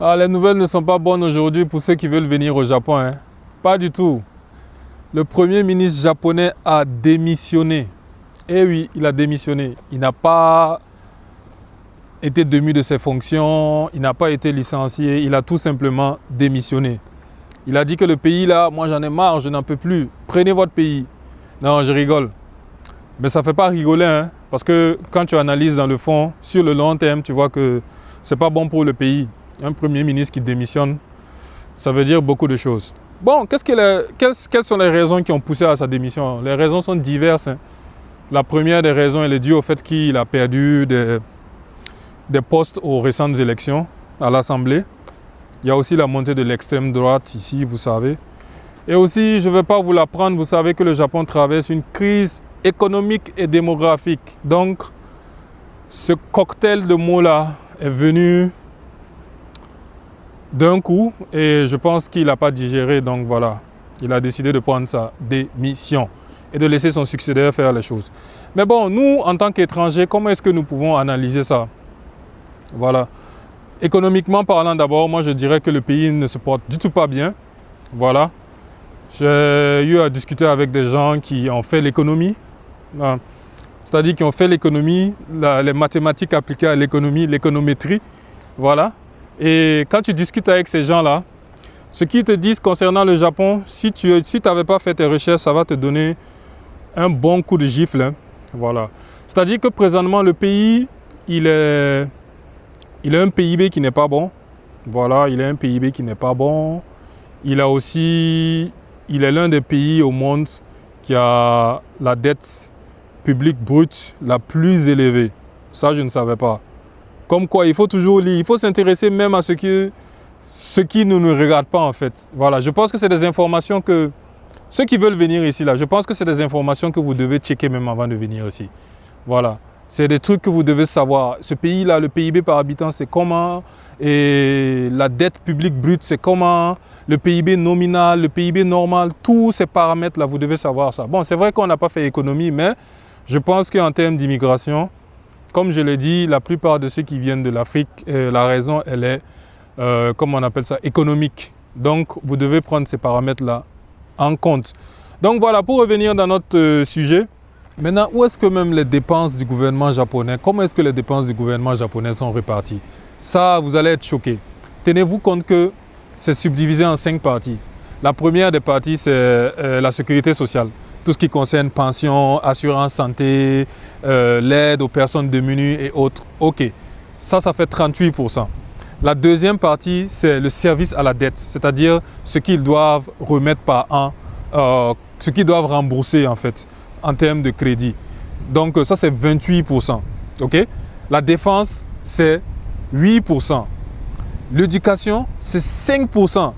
Ah, les nouvelles ne sont pas bonnes aujourd'hui pour ceux qui veulent venir au Japon, hein. Pas du tout. Le premier ministre japonais a démissionné. Eh oui, il a démissionné. Il n'a pas été démis de ses fonctions, il n'a pas été licencié, il a tout simplement démissionné. Il a dit que le pays là, moi j'en ai marre, je n'en peux plus. Prenez votre pays. Non, je rigole. Mais ça ne fait pas rigoler, hein, parce que quand tu analyses dans le fond, sur le long terme, tu vois que ce n'est pas bon pour le pays. Un premier ministre qui démissionne, ça veut dire beaucoup de choses. Bon, quelles sont les raisons qui ont poussé à sa démission? Les raisons sont diverses, hein. La première des raisons, elle est due au fait qu'il a perdu des postes aux récentes élections à l'Assemblée. Il y a aussi la montée de l'extrême droite ici, vous savez. Et aussi, je ne vais pas vous l'apprendre, vous savez que le Japon traverse une crise économique et démographique. Donc, ce cocktail de mots-là est venu d'un coup et je pense qu'il n'a pas digéré. Donc voilà, il a décidé de prendre sa démission et de laisser son successeur faire les choses. Mais bon, nous, en tant qu'étrangers, comment est-ce que nous pouvons analyser ça? Voilà. Économiquement parlant d'abord, moi je dirais que le pays ne se porte du tout pas bien. Voilà. J'ai eu à discuter avec des gens qui ont fait l'économie. C'est-à-dire qui ont fait l'économie, les mathématiques appliquées à l'économie, l'économétrie. Voilà. Et quand tu discutes avec ces gens-là, ce qu'ils te disent concernant le Japon, si tu n'avais pas fait tes recherches, ça va te donner un bon coup de gifle, hein. Voilà. C'est-à-dire que présentement, le pays, il a un PIB qui n'est pas bon. Voilà, il a un PIB qui n'est pas bon. Il est l'un des pays au monde qui a la dette publique brute la plus élevée. Ça, je ne savais pas. Comme quoi, il faut toujours lire, il faut s'intéresser même à ce qui ne nous regarde pas en fait. Voilà, je pense que c'est des informations que ceux qui veulent venir ici, là, je pense que c'est des informations que vous devez checker même avant de venir ici. Voilà, c'est des trucs que vous devez savoir. Ce pays-là, le PIB par habitant, c'est comment? Et la dette publique brute, c'est comment? Le PIB nominal, le PIB normal, tous ces paramètres-là, vous devez savoir ça. Bon, c'est vrai qu'on n'a pas fait économie, mais je pense qu'en termes d'immigration, comme je l'ai dit, la plupart de ceux qui viennent de l'Afrique, la raison, elle est, comment on appelle ça, économique. Donc, vous devez prendre ces paramètres-là en compte. Donc voilà, pour revenir dans notre sujet, maintenant, où est-ce que même les dépenses du gouvernement japonais, comment est-ce que les dépenses du gouvernement japonais sont réparties? Ça, vous allez être choqués. Tenez-vous compte que c'est subdivisé en 5 parties. La première des parties, c'est la sécurité sociale. Tout ce qui concerne pension, assurance santé, l'aide aux personnes démunies et autres. OK, ça fait 38%. La deuxième partie, c'est le service à la dette, c'est-à-dire ce qu'ils doivent remettre par an, ce qu'ils doivent rembourser en fait, en termes de crédit. Donc ça, c'est 28%. OK? La défense, c'est 8%. L'éducation, c'est 5%.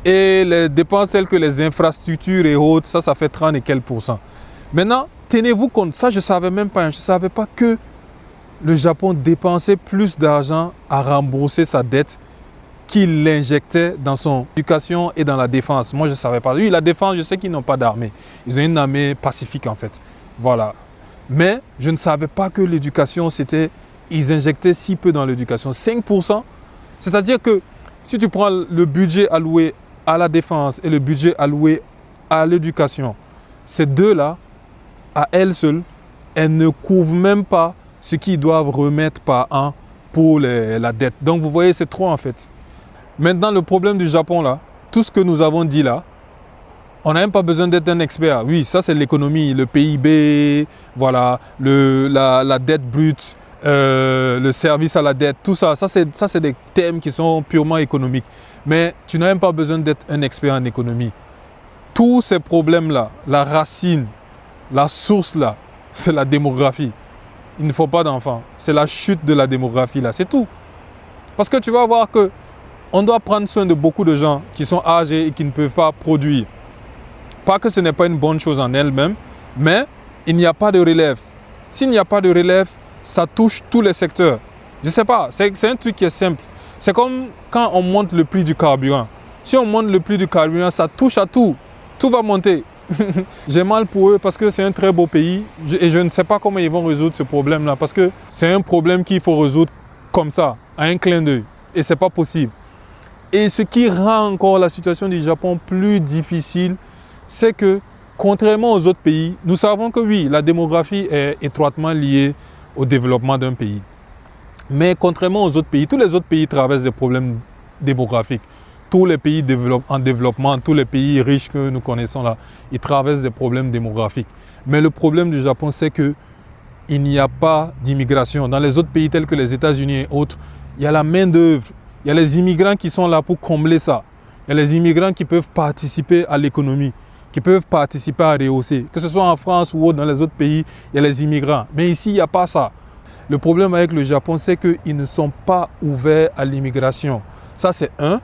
Et les dépenses telles que les infrastructures et autres, ça fait 30 et quelques %. Maintenant, tenez-vous compte, ça je ne savais même pas, je ne savais pas que le Japon dépensait plus d'argent à rembourser sa dette qu'il l'injectait dans son éducation et dans la défense. Moi je ne savais pas. Oui, la défense, je sais qu'ils n'ont pas d'armée. Ils ont une armée pacifique en fait. Voilà. Mais je ne savais pas que l'éducation, ils injectaient si peu dans l'éducation. 5%. C'est-à-dire que si tu prends le budget alloué à la défense et le budget alloué à l'éducation, ces deux-là, à elles seules, elles ne couvrent même pas ce qu'ils doivent remettre par an pour la dette. Donc vous voyez, c'est trop en fait. Maintenant, le problème du Japon, là, tout ce que nous avons dit là, on n'a même pas besoin d'être un expert. Oui, ça c'est l'économie, le PIB, voilà, la dette brute, le service à la dette, tout ça, ça c'est des thèmes qui sont purement économiques. Mais tu n'as même pas besoin d'être un expert en économie. Tous ces problèmes-là, la racine, la source là, c'est la démographie. Il ne faut pas d'enfants. C'est la chute de la démographie là, c'est tout. Parce que tu vas voir que on doit prendre soin de beaucoup de gens qui sont âgés et qui ne peuvent pas produire. Pas que ce n'est pas une bonne chose en elle-même, mais il n'y a pas de relève. S'il n'y a pas de relève, ça touche tous les secteurs. Je ne sais pas, c'est un truc qui est simple. C'est comme quand on monte le prix du carburant. Si on monte le prix du carburant, ça touche à tout. Tout va monter. J'ai mal pour eux parce que c'est un très beau pays et je ne sais pas comment ils vont résoudre ce problème-là parce que c'est un problème qu'il faut résoudre comme ça, à un clin d'œil. Et ce n'est pas possible. Et ce qui rend encore la situation du Japon plus difficile, c'est que contrairement aux autres pays, nous savons que oui, la démographie est étroitement liée au développement d'un pays. Mais contrairement aux autres pays, tous les autres pays traversent des problèmes démographiques. Tous les pays en développement, tous les pays riches que nous connaissons là, ils traversent des problèmes démographiques. Mais le problème du Japon, c'est qu'il n'y a pas d'immigration. Dans les autres pays tels que les États-Unis et autres, il y a la main-d'œuvre. Il y a les immigrants qui sont là pour combler ça. Il y a les immigrants qui peuvent participer à l'économie, qui peuvent participer à rehausser. Que ce soit en France ou dans les autres pays, il y a les immigrants. Mais ici, il n'y a pas ça. Le problème avec le Japon, c'est qu'ils ne sont pas ouverts à l'immigration. Ça, c'est un.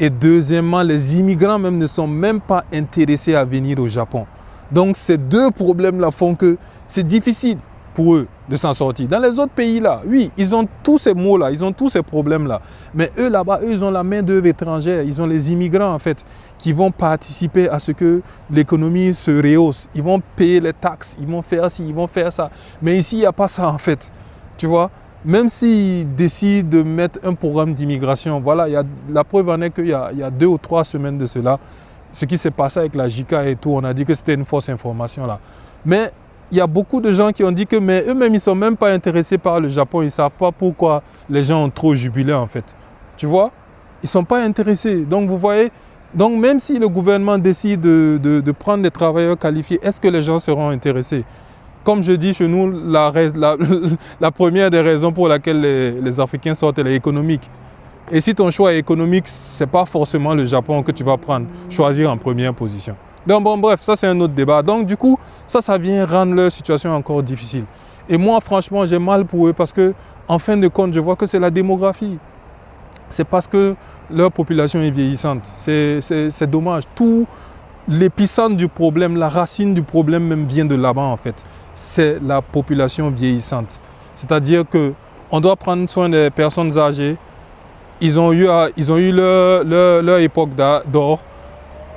Et deuxièmement, les immigrants même ne sont même pas intéressés à venir au Japon. Donc, ces deux problèmes-là font que c'est difficile pour eux de s'en sortir. Dans les autres pays là, oui, ils ont tous ces maux-là, ils ont tous ces problèmes-là. Mais eux là-bas, eux, ils ont la main-d'œuvre étrangère, ils ont les immigrants en fait, qui vont participer à ce que l'économie se rehausse. Ils vont payer les taxes, ils vont faire ci, ils vont faire ça. Mais ici, il n'y a pas ça en fait. Tu vois, même s'ils décident de mettre un programme d'immigration, voilà, la preuve en est qu'il y a 2 ou 3 semaines de cela, ce qui s'est passé avec la JICA et tout, on a dit que c'était une fausse information là. Mais il y a beaucoup de gens qui ont dit que mais eux-mêmes, ils ne sont même pas intéressés par le Japon. Ils ne savent pas pourquoi les gens ont trop jubilé en fait. Tu vois, ils ne sont pas intéressés. Donc vous voyez, donc même si le gouvernement décide de prendre des travailleurs qualifiés, est-ce que les gens seront intéressés? Comme je dis chez nous, la première des raisons pour laquelle les Africains sortent, elle est économique. Et si ton choix est économique, ce n'est pas forcément le Japon que tu vas prendre, choisir en première position. Donc bon, bref, ça c'est un autre débat. Donc du coup, ça vient rendre leur situation encore difficile. Et moi, franchement, j'ai mal pour eux parce que, en fin de compte, je vois que c'est la démographie. C'est parce que leur population est vieillissante. C'est dommage. Tout l'épicentre du problème, la racine du problème même vient de là-bas en fait. C'est la population vieillissante. C'est-à-dire qu'on doit prendre soin des personnes âgées. Ils ont eu leur époque d'or.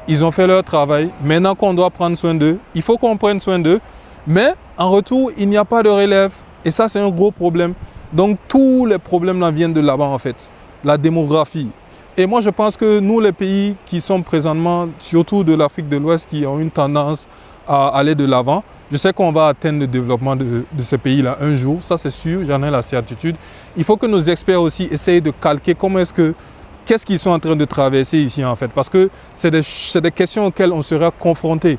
Ils ont fait leur travail. Maintenant qu'on doit prendre soin d'eux, il faut qu'on prenne soin d'eux. Mais en retour, il n'y a pas de relève. Et ça, c'est un gros problème. Donc, tous les problèmes là viennent de là-bas, en fait. La démographie. Et moi, je pense que nous, les pays qui sont présentement, surtout de l'Afrique de l'Ouest, qui ont une tendance à aller de l'avant, je sais qu'on va atteindre le développement de ces pays-là un jour. Ça, c'est sûr, j'en ai la certitude. Il faut que nos experts aussi essayent de calquer qu'est-ce qu'ils sont en train de traverser ici en fait, parce que c'est des questions auxquelles on sera confronté.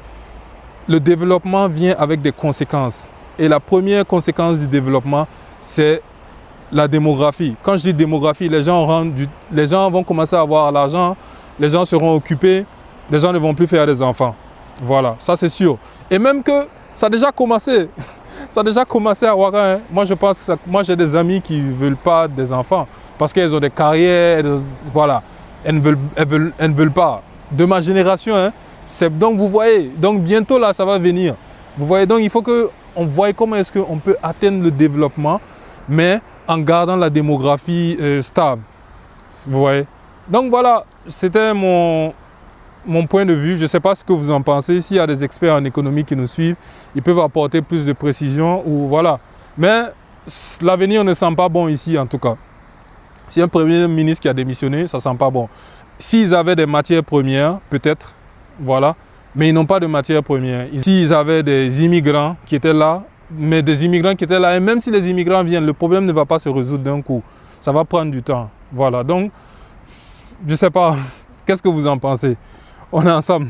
Le développement vient avec des conséquences. Et la première conséquence du développement, c'est la démographie. Quand je dis démographie, les gens vont commencer à avoir l'argent, les gens seront occupés, les gens ne vont plus faire des enfants. Voilà, ça c'est sûr. Et même que ça a déjà commencé. Ça a déjà commencé à Ouaga. Hein. Moi, je pense que moi, j'ai des amis qui ne veulent pas des enfants parce qu'elles ont des carrières, voilà. Elles ne veulent pas. De ma génération, hein. Donc, vous voyez, donc bientôt, là, ça va venir. Vous voyez, donc il faut qu'on voie comment est-ce qu'on peut atteindre le développement, mais en gardant la démographie stable. Vous voyez. Donc, voilà, c'était mon point de vue. Je ne sais pas ce que vous en pensez. S'il y a des experts en économie qui nous suivent, ils peuvent apporter plus de précision ou voilà. Mais l'avenir ne sent pas bon ici en tout cas. Si un premier ministre qui a démissionné, ça ne sent pas bon. S'ils avaient des matières premières, peut-être, voilà. Mais ils n'ont pas de matières premières. S'ils avaient des immigrants qui étaient là, mais des immigrants qui étaient là, et même si les immigrants viennent, le problème ne va pas se résoudre d'un coup. Ça va prendre du temps. Voilà. Donc, je ne sais pas. Qu'est-ce que vous en pensez? On est ensemble.